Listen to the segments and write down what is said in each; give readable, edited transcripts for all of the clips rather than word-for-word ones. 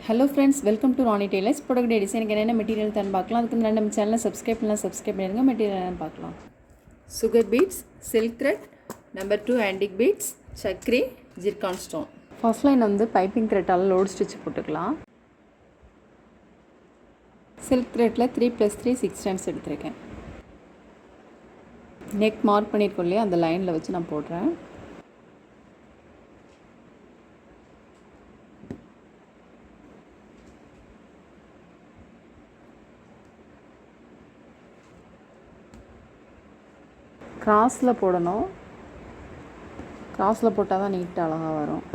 Hello friends, welcome to Rani tailors. Product டிசைனுக்கு என்னென்ன material தான் பார்க்கலாம். அதுக்கு முன்னாடி நம்ம சேனலை சப்ஸ்கிரைப் பண்ணிடுங்க. மெட்டீரியல் என்னென்னு பார்க்கலாம். Sugar beads, silk thread, number 2 antique beads, சக்ரி, ஜிர்கான் ஸ்டோன். ஃபர்ஸ்ட் லைன் வந்து பைப்பிங் த்ரெட்டால் லோட் ஸ்டிச் போட்டுக்கலாம். சில்க் த்ரெட்டில் 3+3 6 டைம்ஸ் எடுத்திருக்கேன். நெக் மார்க் பண்ணியிருக்கோம் இல்லையா, அந்த லைனில் வச்சு நான் போடுறேன். கிராஸில் போடணும். கிராஸில் போட்டால் தான் நீட்டாக அழகாக வரும்.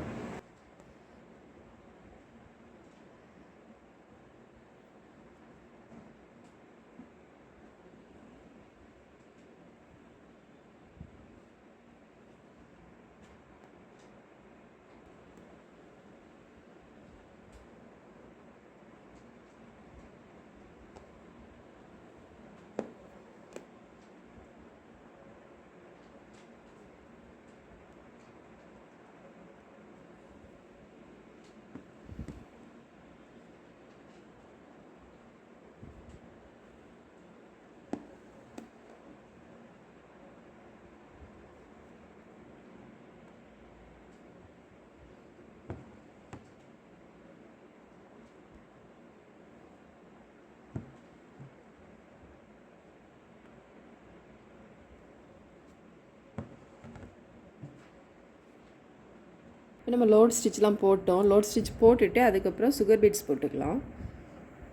இப்போ நம்ம லோட் ஸ்டிச்லாம் போட்டோம். லோட் ஸ்டிச் போட்டுட்டு அதுக்கப்புறம் சுகர் பீட்ஸ் போட்டுக்கலாம்.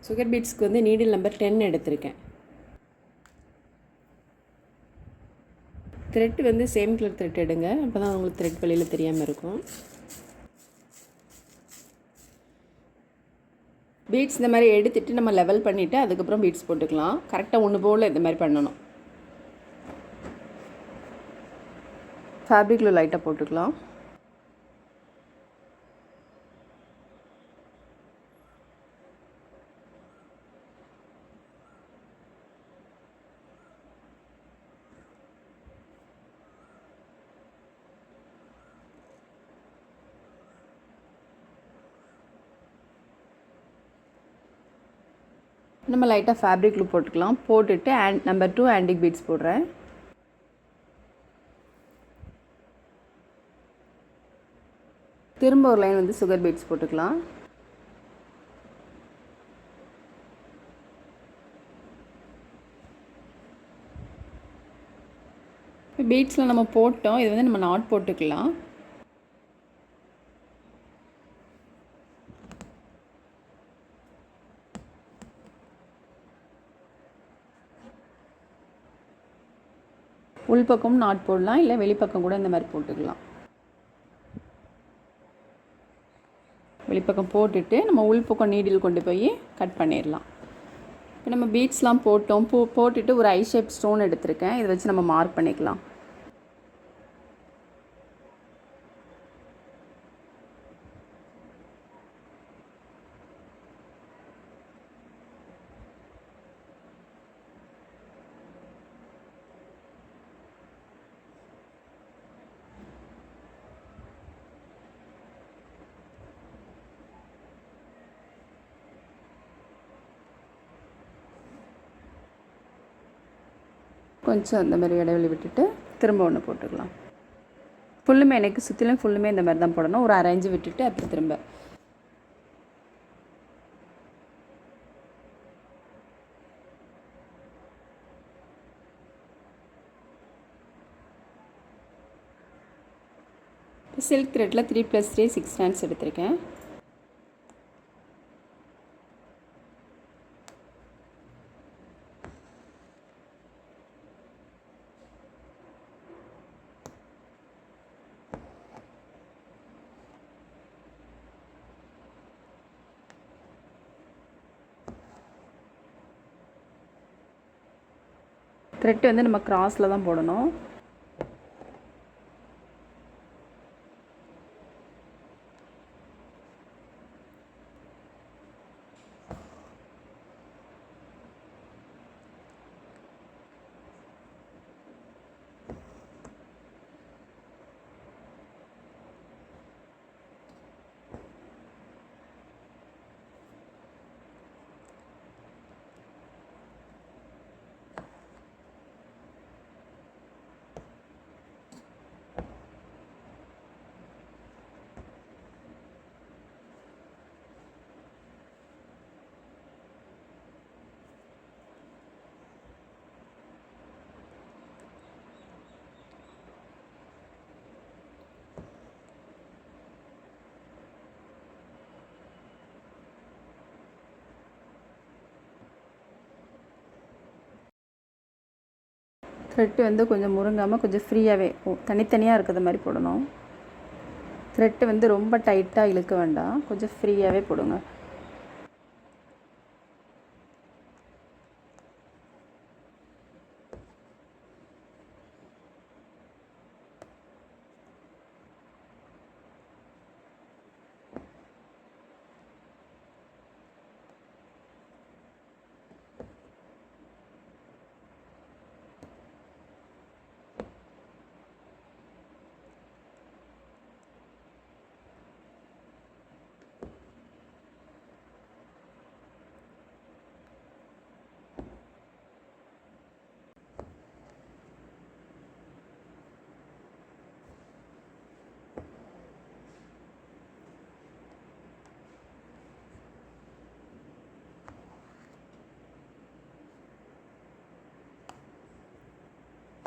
சுகர் பீட்ஸ்க்கு வந்து நீடில் நம்பர் 10 எடுத்திருக்கேன். த்ரெட் வந்து சேம் கலர் த்ரெட் எடுங்க, அப்போ தான் உங்களுக்கு த்ரெட் வெளியில் தெரியாமல் இருக்கும். பீட்ஸ் இந்த மாதிரி எடுத்துகிட்டு நம்ம லெவல் பண்ணிவிட்டு அதுக்கப்புறம் பீட்ஸ் போட்டுக்கலாம். கரெக்டாக ஒன்று போல் இந்த மாதிரி பண்ணணும். ஃபேப்ரிக்கில் லைட்டாக போட்டுக்கலாம். நம்ம லைட்டாக ஃபேப்ரிக்கில் போட்டுக்கலாம். போட்டுட்டு நம்பர் 2 ஆன்டிக் பீட்ஸ் போடுறேன். திரும்ப ஒரு லைன் வந்து சுகர் பீட்ஸ் போட்டுக்கலாம். பீட்ஸில் நம்ம போட்டோம். இது வந்து நம்ம நாட் போட்டுக்கலாம். உள்பக்கம் நாட் போடலாம், இல்லை வெளிப்பக்கம் கூட இந்த மாதிரி போட்டுக்கலாம். வெளிப்பக்கம் போட்டுட்டு நம்ம உள்பக்கம் நீடில் கொண்டு போய் கட் பண்ணிடலாம். இப்போ நம்ம பீட்ஸ்லாம் போட்டோம். போட்டுட்டு ஒரு ஐ ஷேப் ஸ்டோன் எடுத்திருக்கேன். இதை வச்சு நம்ம மார்க் பண்ணிக்கலாம். கொஞ்சம் அந்த மாதிரி இடைவெளி விட்டுட்டு திரும்ப ஒன்று போட்டுக்கலாம். ஃபுல்லுமே எனக்கு சுற்றிலும் ஃபுல்லுமே இந்த மாதிரி தான் போடணும். ஒரு அரை இன்ச்சு விட்டுட்டு அப்புறம் திரும்ப சில்க் த்ரெட்டில் 3+3 6 ஸ்டாண்ட்ஸ் எடுத்திருக்கேன். த்ரெட் வந்து நம்ம கிராஸில் தான் போடணும். த்ரெட்டு வந்து கொஞ்சம் முருங்காமல் கொஞ்சம் ஃப்ரீயாகவே தனித்தனியாக இருக்கிற மாதிரி போடணும். த்ரெட்டு வந்து ரொம்ப டைட்டாக இழுக்க வேண்டாம், கொஞ்சம் ஃப்ரீயாகவே போடுங்க.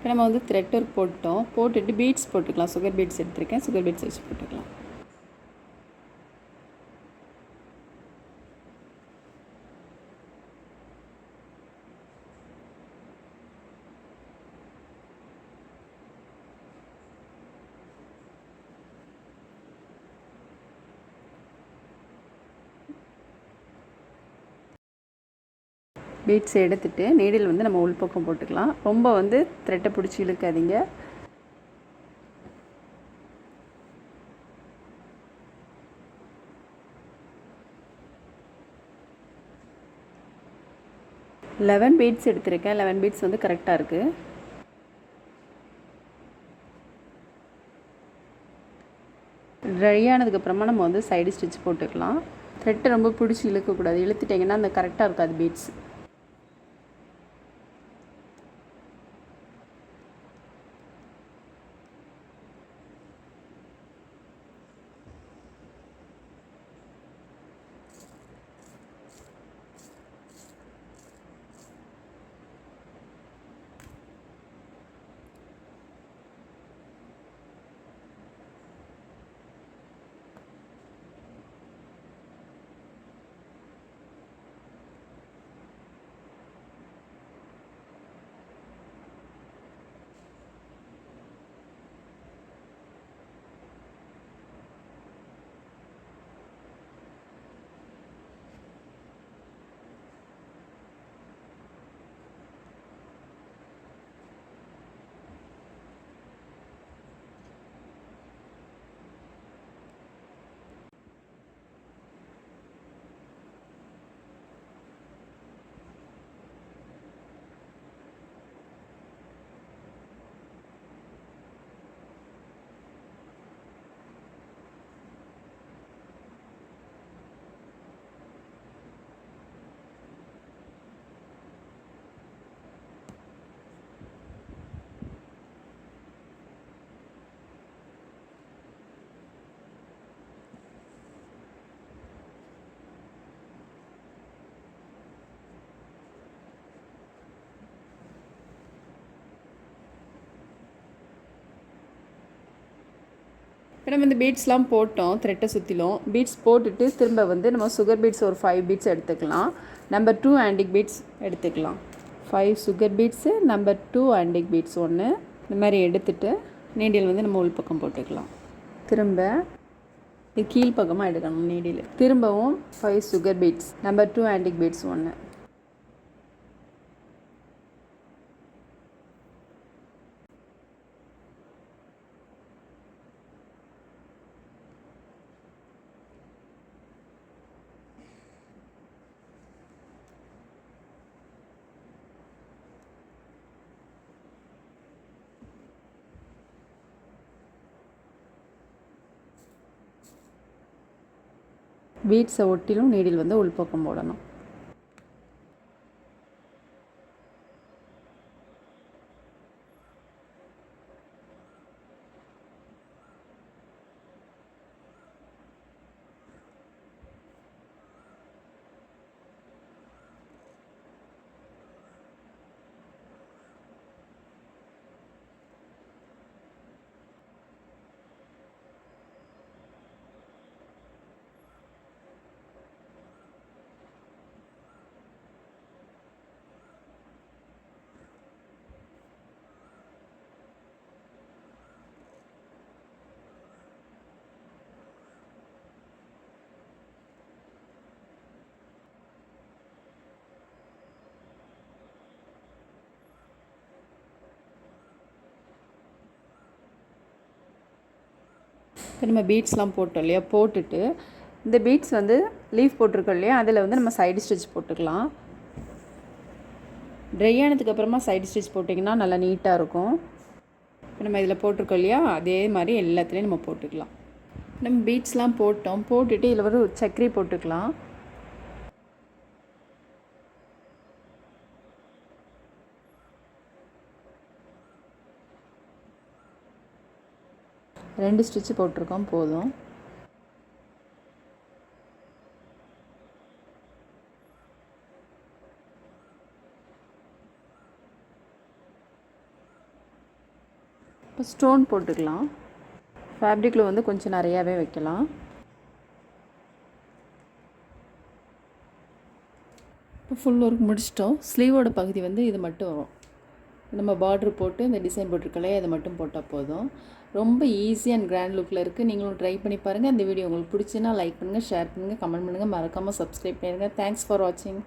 இப்போ நம்ம வந்து த்ரெட் ஒர்க் போட்டோம், போட்டுட்டு பீட்ஸ் போட்டுக்கலாம். சுகர் பீட்ஸ் எடுத்திருக்கேன், சுகர் பீட்ஸ் வச்சு போட்டுக்கலாம். பீட்ஸ் எடுத்துகிட்டு நீடில் வந்து நம்ம உள்பக்கம் போட்டுக்கலாம். ரொம்ப வந்து த்ரெட்டை பிடிச்சி இழுக்காதீங்க. லெவன் பீட்ஸ் எடுத்திருக்கேன். 11 பீட்ஸ் வந்து கரெக்டாக இருக்குது. ட்ரை ஆனதுக்கப்புறமா நம்ம வந்து சைடு ஸ்டிச் போட்டுக்கலாம். த்ரெட்டை ரொம்ப பிடிச்சி இழுக்கக்கூடாது, இழுத்துட்டிங்கன்னா அந்த கரெக்டாக இருக்காது பீட்ஸ். இப்போ நம்ம இந்த பீட்ஸ்லாம் போட்டோம், த்ரெட்டை சுற்றிலும் பீட்ஸ் போட்டுட்டு திரும்ப வந்து நம்ம சுகர் பீட்ஸ் ஒரு 5 பீட்ஸ் எடுத்துக்கலாம். நம்பர் 2 ஆண்டிக் பீட்ஸ் எடுத்துக்கலாம். 5 sugar beads, number 2 antique beads ஒன்று இந்த மாதிரி எடுத்துகிட்டு நீடில் வந்து நம்ம உள்பக்கம் போட்டுக்கலாம். திரும்ப இது கீழ்ப்பக்கமாக எடுக்கணும் நீடில். திரும்பவும் 5 sugar beads, number 2 antique beads ஒன்று. பீட்ஸை ஒட்டிலும் நீடில் வந்து உள்பக்கம் போடணும். இப்போ நம்ம பீட்ஸ்லாம் போட்டோம் இல்லையா, போட்டுட்டு இந்த பீட்ஸ் வந்து லீஃப் போட்டிருக்கோம் இல்லையா, அதில் வந்து நம்ம சைடு ஸ்டிச் போட்டுக்கலாம். ட்ரை ஆனதுக்கப்புறமா சைடு ஸ்டிச் போட்டிங்கன்னா நல்லா நீட்டாக இருக்கும். இப்போ நம்ம இதில் போட்டிருக்கோம் இல்லையா, அதே மாதிரி எல்லாத்துலேயும் நம்ம போட்டுக்கலாம். நம்ம பீட்ஸ்லாம் போட்டோம், போட்டுட்டு இதில் ஒரு சக்கரி போட்டுக்கலாம். ரெண்டு ஸ்டிச்சு போட்டிருக்கோம், போதும். இப்போ ஸ்டோன் போட்டுக்கலாம். ஃபேப்ரிக்கில் வந்து கொஞ்சம் நிறையாவே வைக்கலாம். இப்போ ஃபுல் ஒர்க் முடிச்சிட்டோம். ஸ்லீவோட பகுதி வந்து இது மட்டும் வரும். நம்ம பார்ட்ரு போட்டு இந்த டிசைன் போட்டிருக்கலையே அதை மட்டும் போட்டால் போதும். ரொம்ப ஈஸி அண்ட் கிராண்ட் லுக்கில் இருக்குது. நீங்களும் ட்ரை பண்ணி பாருங்கள். இந்த வீடியோ உங்களுக்கு பிடிச்சின்னா லைக் பண்ணுங்கள், ஷேர் பண்ணுங்கள், கமெண்ட் பண்ணுங்கள், மறக்காமல் சப்ஸ்கிரைப் பண்ணிடுங்க. தேங்க்ஸ் ஃபார் வாட்சிங்.